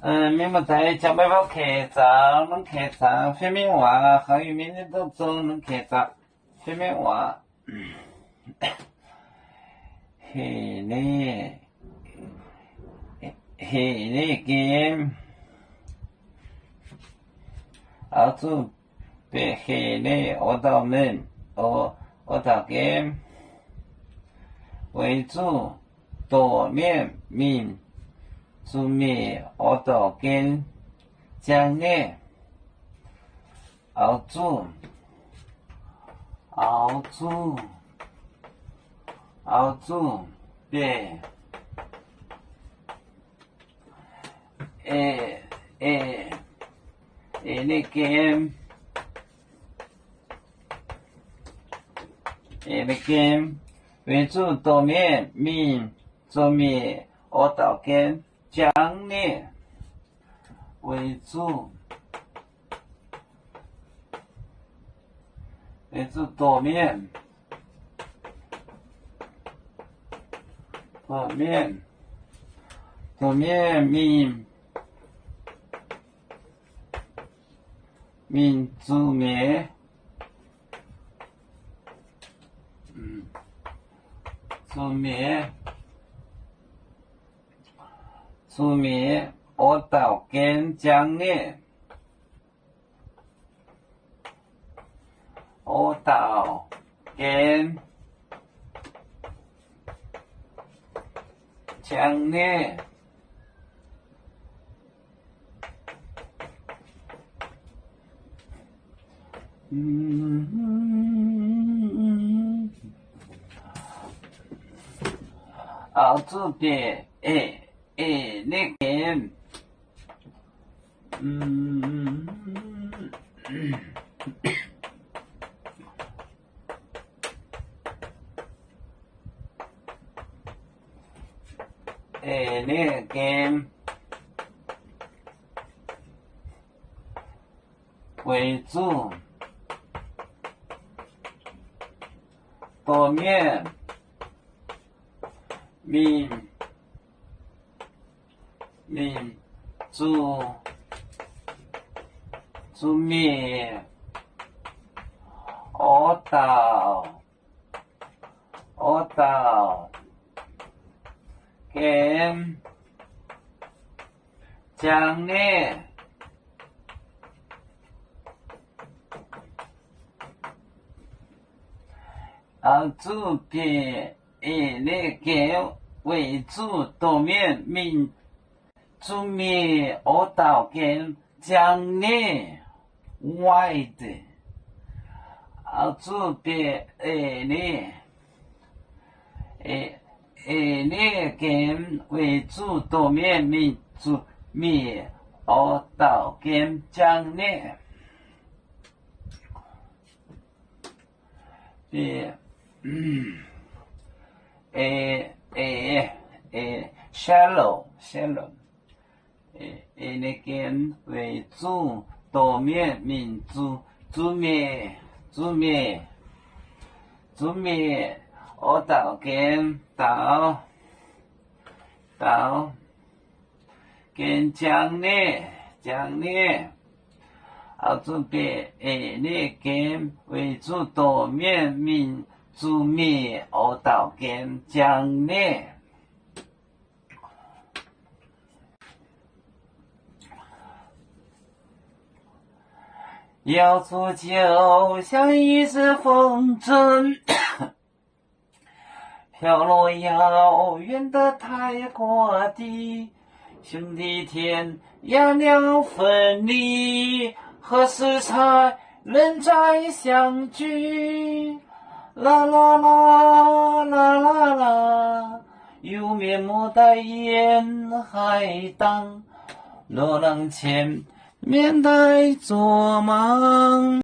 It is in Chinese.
明目在江北包客栈，能客栈飞面话，汉语明天都走能客栈飞面话。嘿呢，嘿呢game，澳洲别嘿呢，我到门，我到 game 为主，多面民。主面我到跟讲呢，澳洲别那个为主多面民主面我到跟讲呢为主多面民主面主面我到跟讲呢我到跟讲呢澳洲别那个那个为主多面民主面我到跟讲呢澳洲别那个为主多面民主面我到跟讲呢外的澳洲别那个为主多面民主面我到跟讲呢别shallow 那个为主多面民主面我到跟跟讲呢澳洲别那个为主多面民主面我到跟讲呢要做就像一阵风筝飘落遥远的泰国地，兄弟天涯两分离，何时才能再相聚？啦啦啦啦啦啦，有面目的沿海荡，若能见面带作忙。